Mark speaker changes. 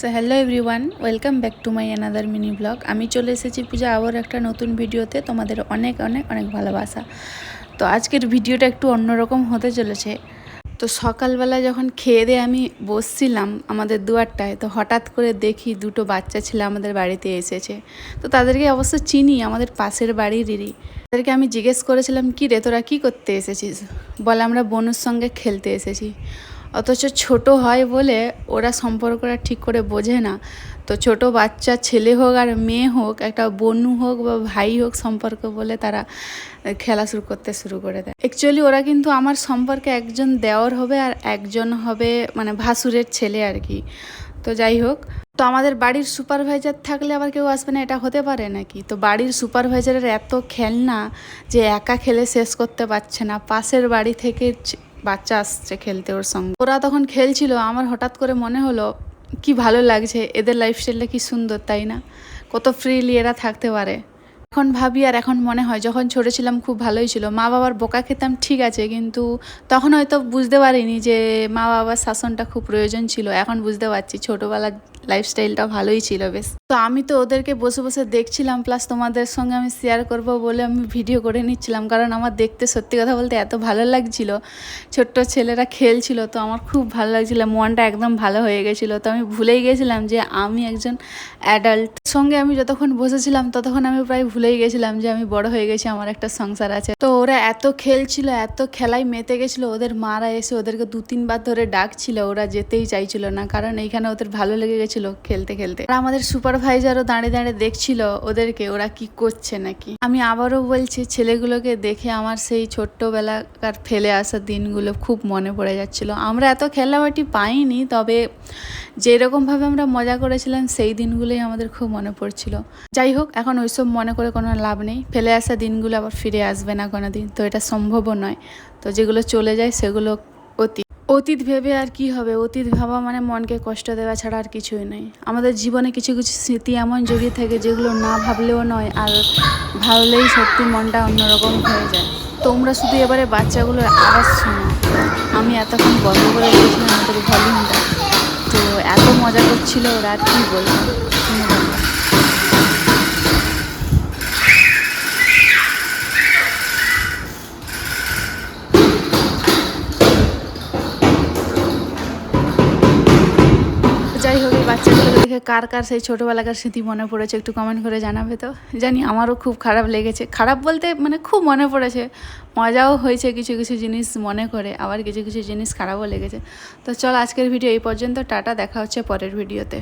Speaker 1: So hello everyone, welcome back to my another mini blog. আমি চলে এসেছি পূজা আবার একটা নতুন ভিডিওতে। তোমাদের অনেক অনেক অনেক ভালোবাসা। তো আজকের ভিডিওটা একটু অন্যরকম হতে চলেছে। তো সকালবেলা যখন খেয়ে দিয়ে আমি বসছিলাম আমাদের দুয়ারটায়, তো হঠাৎ করে দেখি দুটো বাচ্চা ছেলে আমাদের বাড়িতে এসেছে। তো তাদেরকে অবশ্য চিনি, আমাদের পাশের বাড়িরই। তাদেরকে আমি জিজ্ঞেস করেছিলাম, কী রে তোরা কী করতে এসেছিস? বলে আমরা বনুর সঙ্গে খেলতে এসেছি। অথচ ছোট হয় বলে ওরা সম্পর্কটা ঠিক করে বোঝে না। তো ছোট বাচ্চা ছেলে হোক আর মেয়ে হোক, একটা বনু হোক বা ভাই হোক, সম্পর্ক বলে তারা খেলা শুরু করে দেয়। অ্যাকচুয়ালি ওরা কিন্তু আমার সম্পর্কে একজন দেওর হবে আর একজন হবে মানে ভাসুরের ছেলে আর কি। তো যাই হোক, তো আমাদের বাড়ির সুপারভাইজার থাকলে আবার কেউ আসবে না, এটা হতে পারে নাকি? তো বাড়ির সুপারভাইজারের এত খেলনা যে একা খেলে শেষ করতে পারছে না, পাশের বাড়ি থেকে বাচ্চা আসছে খেলতে ওর সঙ্গে। ওরা তখন খেলছিল, আমার হঠাৎ করে মনে হলো কি ভালো লাগছে, এদের লাইফস্টাইলটা কি সুন্দর, তাই না? কত ফ্রিলি এরা থাকতে পারে। এখন ভাবি আর এখন মনে হয়, যখন ছোটো ছিলাম খুব ভালোই ছিল। মা বাবার বোকা খেতাম ঠিক আছে, কিন্তু তখন হয়তো বুঝতে পারিনি যে মা বাবার শাসনটা খুব প্রয়োজন ছিল। এখন বুঝতে পারছি ছোটোবেলার লাইফস্টাইলটা ভালোই ছিল বেশ। তো আমি তো ওদেরকে বসে বসে দেখছিলাম, প্লাস তোমাদের সঙ্গে আমি শেয়ার করব বলে আমি ভিডিও করে নিচ্ছিলাম, কারণ আমার দেখতে সত্যি কথা বলতে এত ভালো লাগছিল। ছোট্ট ছেলেরা খেলছিল, তো আমার খুব ভালো লাগছিল, মনটা একদম ভালো হয়ে গেছিলো। তো আমি ভুলেই গেছিলাম যে আমি একজন অ্যাডাল্ট। সঙ্গে আমি যতক্ষণ বসেছিলাম ততক্ষণ আমি প্রায় ভুলেই গেছিলাম যে আমি বড় হয়ে গেছি, আমার একটা সংসার আছে। তো ওরা এত খেলছিল, এত খেলায় মেতে গেছিলো, ওদের মারা এসে ওদেরকে 2-3 বার ধরে ডাকছিল, ওরা যেতেই চাইছিল না, কারণ এইখানে ওদের ভালো লেগে গেছিলো খেলতে খেলতে। আর আমাদের সুপারভাইজারও দাঁড়িয়ে দাঁড়িয়ে দেখছিল ওদেরকে ওরা কি করছে নাকি। আমি আবারও বলছি, ছেলেগুলোকে দেখে আমার সেই ছোট্টবেলাকার ফেলে আসা দিনগুলো খুব মনে পড়ে যাচ্ছিল। আমরা এত খেলাবাটি পাইনি, তবে যেরকমভাবে আমরা মজা করেছিলাম সেই দিনগুলোই আমাদের খুব মনে পড়ছিল। যাই হোক, এখন ওইসব মনে করে কোনো লাভ নেই। ফেলে আসা দিনগুলো আবার ফিরে আসবে না কোনো দিন, তো এটা সম্ভবও নয়। তো যেগুলো চলে যায় সেগুলো অতীত ভেবে আর কি হবে? অতীত ভাবা মানে মনকে কষ্ট দেওয়া ছাড়া আর কিছুই নেই। আমাদের জীবনে কিছু কিছু স্মৃতি এমন জড়িয়ে থাকে যেগুলো না ভাবলেও নয়, আর ভাবলেই সত্যি মনটা অন্যরকম হয়ে যায়। তোমরা শুধু এবারে বাচ্চাগুলোর আওয়াজ শোনো। আমি এতক্ষণ বন্ধ করে দিয়েছিলাম আমাদের ভলিউমটা, তো এত মজা করছিল ওরা, আর কি বলবো। যাই হোক, এই বাচ্চাগুলোকে দেখে কার কার সেই ছোটোবেলাকার স্মৃতি মনে পড়েছে একটু কমেন্ট করে জানাবে। তো জানি আমারও খুব খারাপ লেগেছে, খারাপ বলতে মানে খুব মনে পড়েছে। মজাও হয়েছে কিছু কিছু জিনিস মনে করে, আবার কিছু কিছু জিনিস খারাপও লেগেছে। তো চল, আজকের ভিডিও এই পর্যন্ত। টাটা, দেখা হচ্ছে পরের ভিডিওতে।